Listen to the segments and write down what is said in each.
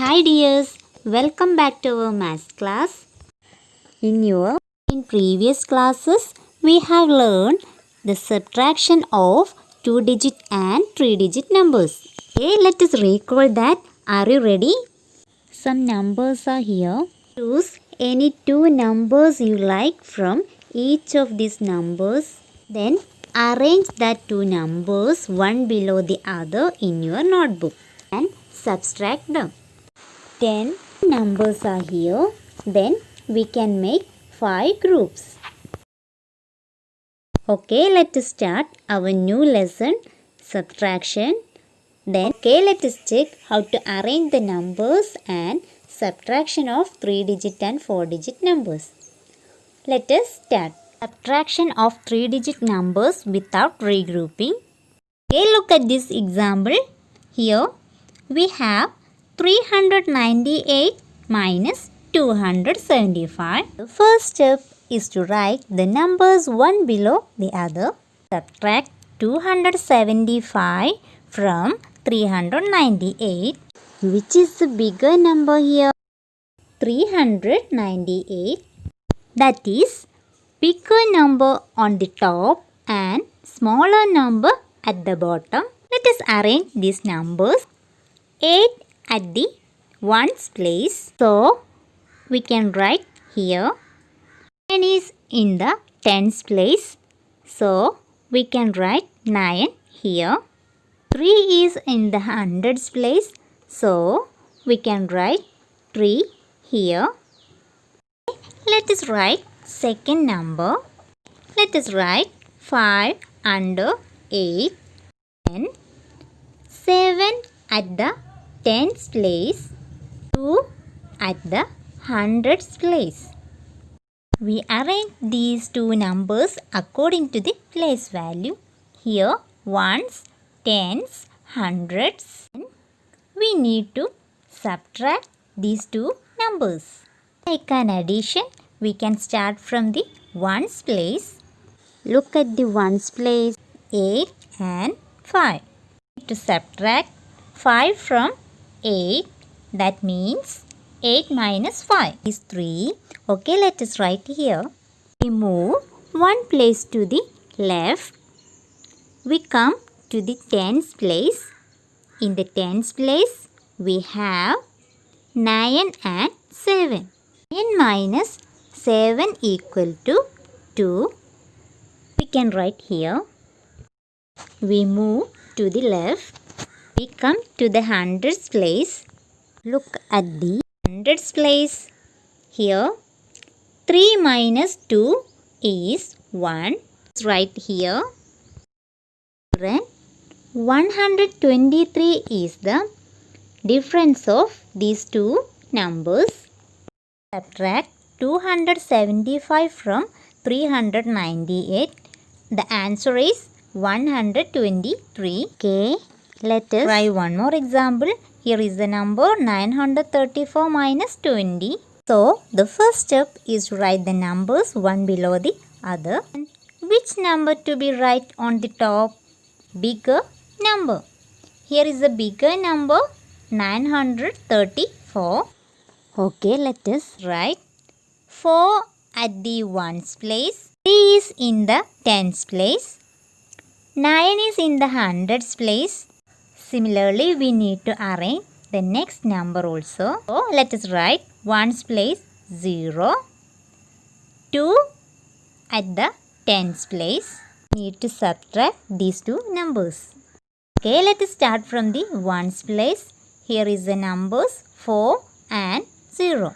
Hi dears, welcome back to our maths class. In previous classes, we have learned the subtraction of 2-digit and 3-digit numbers. Okay, let us recall that. Are you ready? Some numbers are here. Choose any two numbers you like from each of these numbers. Then arrange that two numbers one below the other in your notebook and subtract them. 10 numbers are here. Then we can make 5 groups. Okay, let us start our new lesson, subtraction. Then, let us check how to arrange the numbers and subtraction of 3-digit and 4-digit numbers. Let us start. Subtraction of 3-digit numbers without regrouping. Okay, look at this example. Here we have 398 minus 275. The first step is to write the numbers one below the other. Subtract 275 from 398. Which is the bigger number here? 398. That is bigger number on the top and smaller number at the bottom. Let us arrange these numbers. 8 at the ones place. So, we can write here. 9 is in the tens place. So, we can write 9 here. 3 is in the hundreds place. So, we can write 3 here. Let us write second number. Let us write 5 under 8. Then 7 at the tens place, 2 at the hundreds place. We arrange these two numbers according to the place value. Here ones, tens, hundreds. We need to subtract these two numbers. Like an addition, we can start from the ones place. Look at the ones place, 8 and 5. To subtract 5 from 8, that means 8 minus 5 is 3. Okay, let us write here. We move one place to the left. We come to the tens place. In the tens place, we have 9 and 7. 9 minus 7 equal to 2. We can write here. We move to the left. We come to the hundreds place. Look at the hundreds place. Here 3 minus 2 is 1. Let's write here. 123 is the difference of these two numbers. Subtract 275 from 398. The answer is 123. Okay, let us try one more example. Here is the number 934 minus 20. So, the first step is to write the numbers one below the other. And which number to be right on the top? Bigger number. Here is the bigger number 934. Okay, let us write 4 at the ones place. 3 is in the tens place. 9 is in the hundreds place. Similarly, we need to arrange the next number also. So, let us write ones place 0. 2 at the tens place. Need to subtract these two numbers. Okay, let us start from the ones place. Here is the numbers 4 and 0.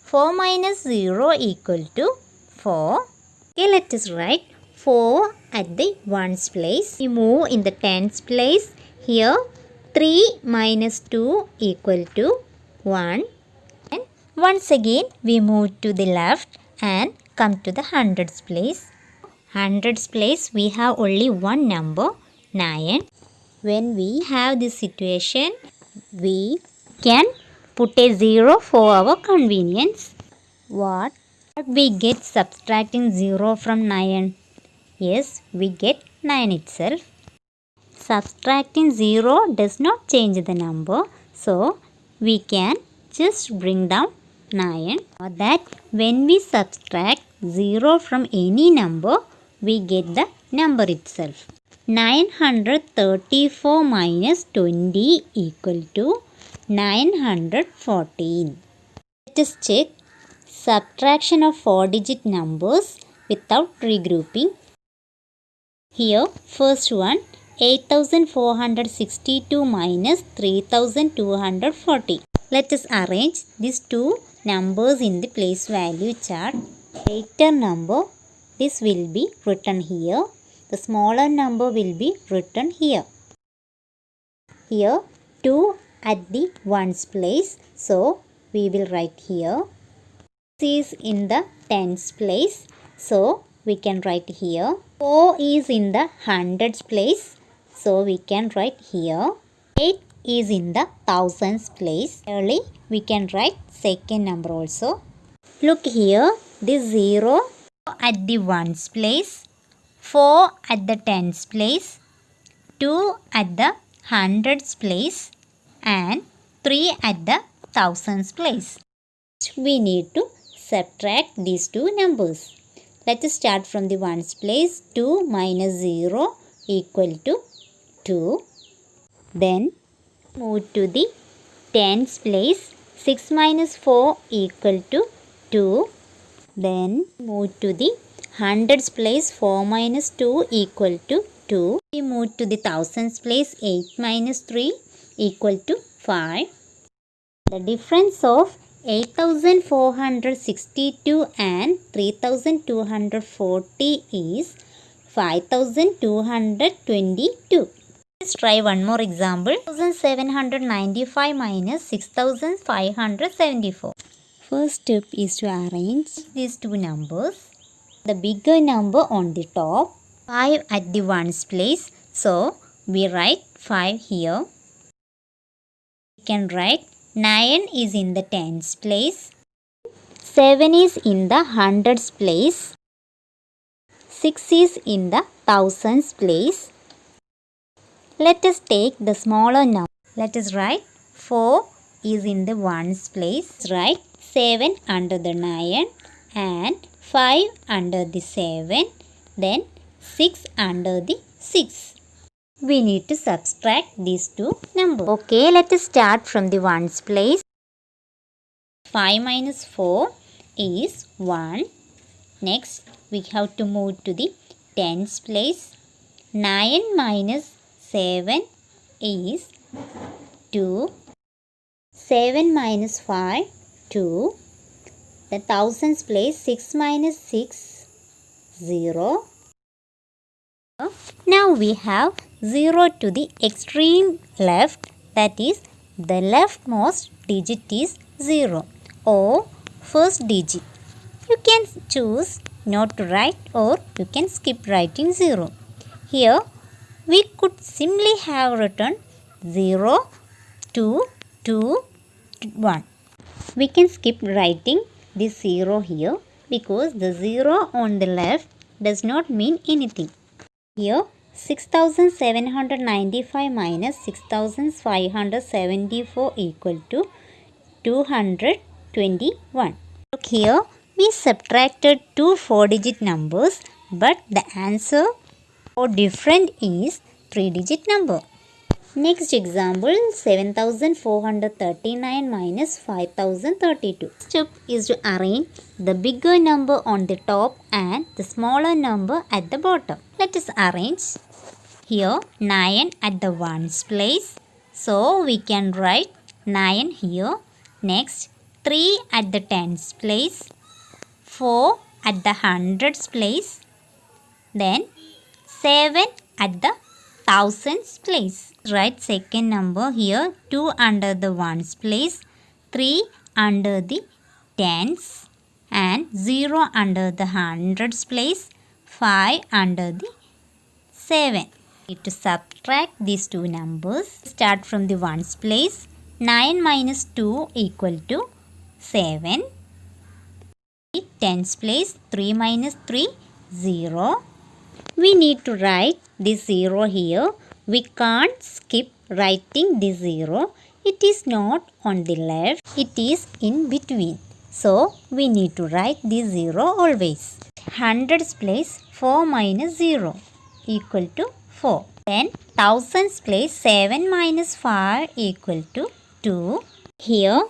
4 minus 0 equal to 4. Okay, let us write 4 at the ones place. We move in the tens place. Here 3 minus 2 equal to 1. And once again we move to the left and come to the hundreds place. Hundreds place we have only one number 9. When we have this situation, we can put a 0 for our convenience. What we get subtracting 0 from 9? Yes, we get 9 itself. Subtracting 0 does not change the number. So, we can just bring down 9. That when we subtract 0 from any number, we get the number itself. 934 minus 20 equal to 914. Let us check subtraction of 4-digit numbers without regrouping. Here, first one, 8462 minus 3240. Let us arrange these two numbers in the place value chart. Greater number, this will be written here. The smaller number will be written here. Here, 2 at the ones place. So, we will write here. 6 is in the tens place. So, we can write here. 4 is in the hundreds place. So, we can write here. 8 is in the thousands place. Early, we can write second number also. Look here, this 0 at the ones place, 4 at the tens place, 2 at the hundreds place, and 3 at the thousands place. We need to subtract these two numbers. Let us start from the ones place. 2 minus 0 equal to 2. Then move to the tens place. 6 minus 4 equal to 2. Then move to the hundreds place. 4 minus 2 equal to 2. We move to the thousands place. 8 minus 3 equal to 5. The difference of 8462 and 3240 is 5222. Let's try one more example. 1795 minus 6574. First step is to arrange these two numbers. The bigger number on the top, 5 at the ones place. So, we write 5 here. We can write 9 is in the tens place. 7 is in the hundreds place. 6 is in the thousands place. Let us take the smaller number. Let us write 4 is in the ones place. Write 7 under the 9 and 5 under the 7. Then 6 under the 6. We need to subtract these two numbers. Okay, let us start from the ones place. 5 minus 4 is 1. Next, we have to move to the tens place. 9 minus 7 is 2. 7 minus 5, 2. The thousands place. 6 minus 6, 0. Now we have 0 to the extreme left, that is the leftmost digit is 0 or first digit. You can choose not to write or you can skip writing 0. Here we could simply have written 0, 2, 2, 1. We can skip writing this 0 here because the 0 on the left does not mean anything. Here 6795 minus 6574 equal to 221. Look here, we subtracted two 4-digit numbers, but the answer or different is 3-digit number. Next example, 7439 minus 5032. Step is to arrange the bigger number on the top and the smaller number at the bottom. Let us arrange. Here 9 at the ones place. So we can write 9 here. Next 3 at the tens place. 4 at the hundreds place. Then 7 at the thousands place. Write second number here. 2 under the ones place. 3 under the tens. And 0 under the hundreds place. 5 under the 7. Need to subtract these two numbers. Start from the ones place. 9 minus 2 equal to 7. Tens place. 3 minus 3, 0. We need to write this 0 here. We can't skip writing this 0. It is not on the left, it is in between. So we need to write the 0 always. Hundreds place 4 minus 0 equal to 4. Then thousands place 7 minus 5 equal to 2. Here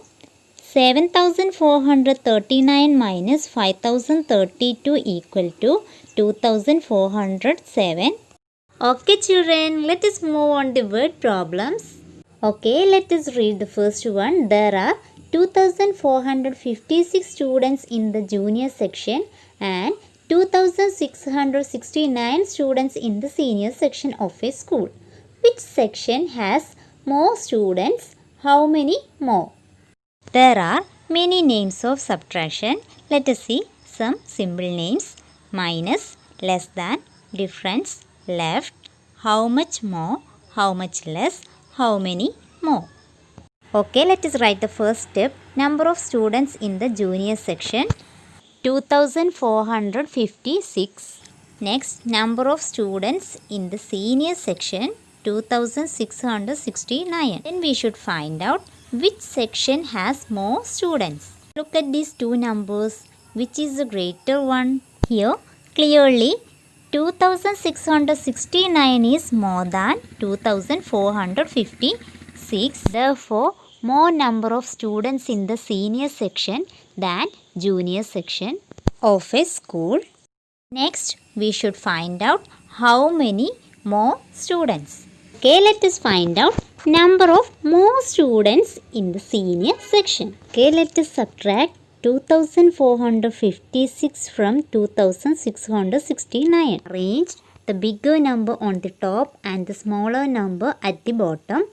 7439 minus 5032 equal to 2407. Okay children, let us move on the word problems. Okay, let us read the first one. There are 2456 students in the junior section and 2669 students in the senior section of a school. Which section has more students? How many more? There are many names of subtraction. Let us see some simple names. Minus, less than, difference, left, how much more, how much less, how many more. Okay, let us write the first step. Number of students in the junior section 2456. Next, number of students in the senior section 2669. Then we should find out which section has more students. Look at these two numbers. Which is the greater one? Here, clearly 2669 is more than 2456. Therefore, more number of students in the senior section than junior section of a school. Next, we should find out how many more students. Okay, let us find out number of more students in the senior section. Okay, let us subtract 2456 from 2669. Arrange the bigger number on the top and the smaller number at the bottom.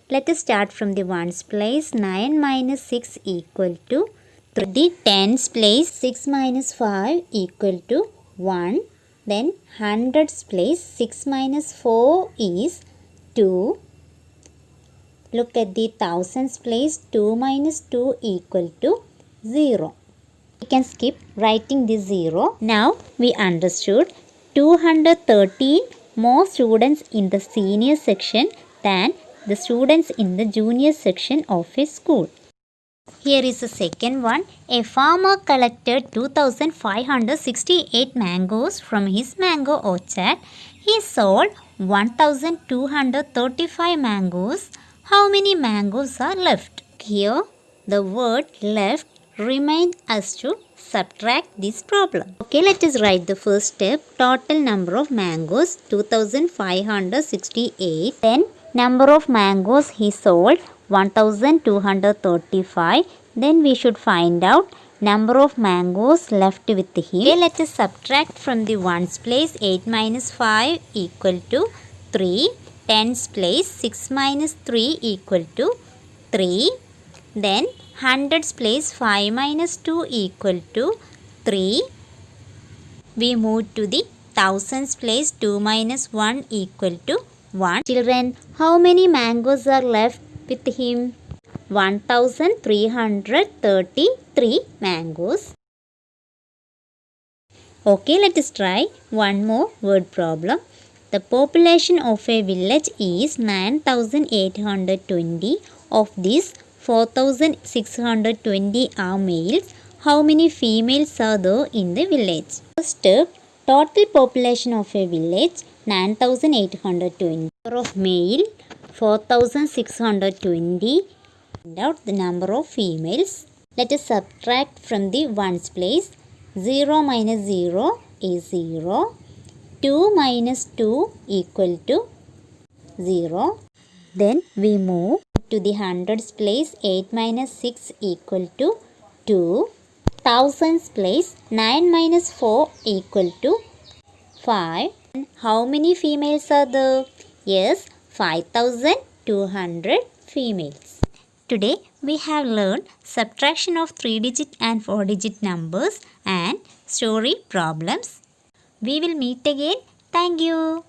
Let us start from the ones place. 9 minus 6 equal to 3. The tens place 6 minus 5 equal to 1. Then hundreds place 6 minus 4 is 2. Look at the thousands place 2 minus 2 equal to 0. We can skip writing the 0. Now we understood 213 more students in the senior section than the students in the junior section of a school. Here is the second one. A farmer collected 2568 mangoes from his mango orchard. He sold 1235 mangoes. How many mangoes are left? Here the word left reminds us to subtract this problem. Okay, let us write the first step. Total number of mangoes 2568. Then number of mangoes he sold 1235. Then we should find out number of mangoes left with him. Okay, let us subtract from the ones place. 8 minus 5 equal to 3. Tens place 6 minus 3 equal to 3. Then hundreds place 5 minus 2 equal to 3. We move to the thousands place. 2 minus 1 equal to 1. Children, how many mangoes are left with him? 1333 mangoes. Okay, let us try one more word problem. The population of a village is 9820. Of these, 4620 are males. How many females are there in the village? First step, total population of a village 9820. Number of male 4620. Find out the number of females. Let us subtract from the ones place. 0 minus 0 is 0. 2 minus 2 equal to 0. Then we move to the hundreds place. 8 minus 6 equal to 2. Thousands place. 9 minus 4 equal to 5. And how many females are there? Yes, 5200 females. Today we have learned subtraction of 3-digit and 4-digit numbers and story problems. We will meet again. Thank you.